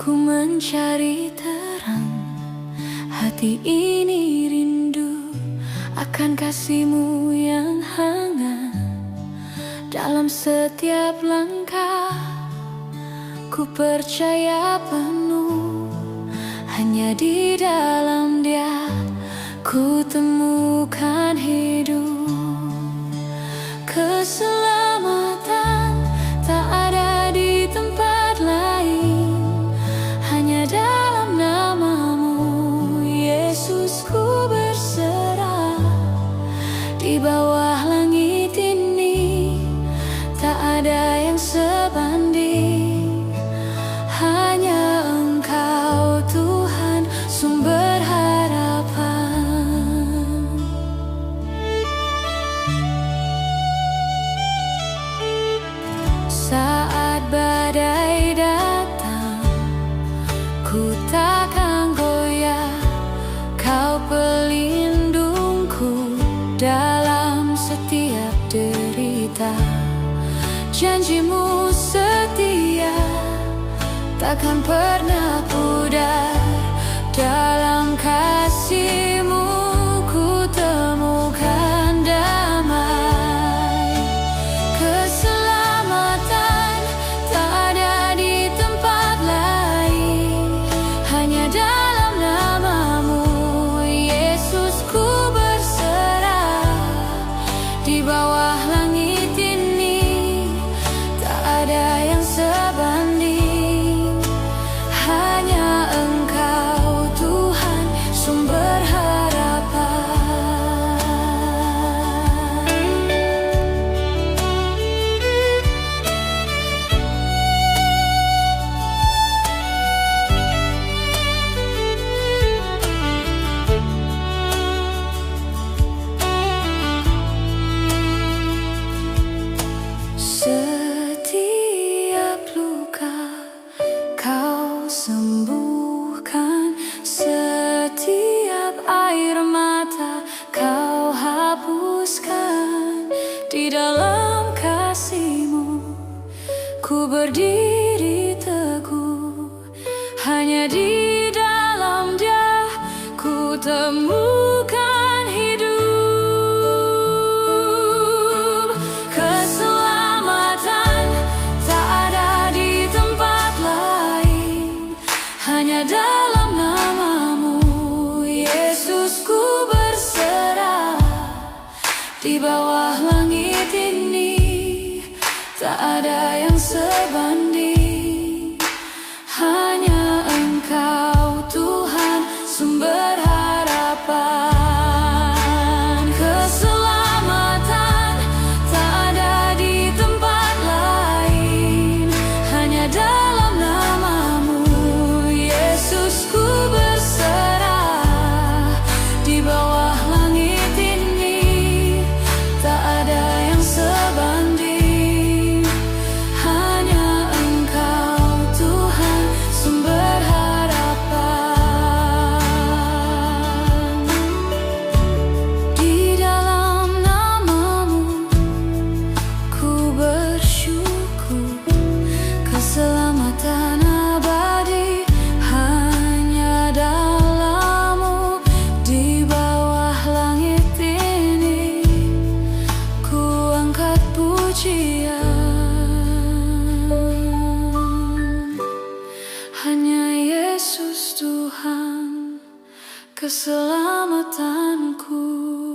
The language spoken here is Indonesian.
Ku mencari terang, hati ini rindu akan kasih-Mu yang hangat. Dalam setiap langkah, ku percaya penuh, hanya di dalam Dia ku temukan hidup. Keselamatan tak ada di tempat lain, hanya dalam nama-Mu, Yesus, ku berserah. Di bawah langit ini tak ada yang sebanding, hanya Engkau Tuhan, sumber harapan. Saat badai datang, ku takkan goyah, Kau pelindungku dalam setiap derita. Janji-Mu setia, takkan pernah pudar. Dalam kasih-Mu ku temukan damai. Keselamatan tak ada di tempat lain, hanya dalam nama-Mu, Yesus, ku berserah. Di bawah langit ini tak ada yang sebanding, hanya Engkau Tuhan, sumber harapan. Setiap luka Kau sembuhkan, setiap air mata Kau hapuskan. Di dalam kasih-Mu ku berdiri teguh, hanya di dalam Dia ku temukan hidup. Keselamatan tak ada di tempat lain, hanya dalam nama-Mu, Yesus, ku berserah. Di bawah langit ini tak ada yang sebanding, hanya Engkau Tuhan, sumber harapan. Keselamatan tak ada di tempat lain, hanya dalam nama-Mu, Yesus, ku berserah. Di bawah langit ini tak ada yang sebanding, hanya Engkau Tuhan, sumber harapan. Di dalam nama-Mu ku bersyukur, keselamatan abadi hanya dalam-Mu. Di bawah langit ini ku angkat pujian, hanya Yesus Tuhan, keselamatanku.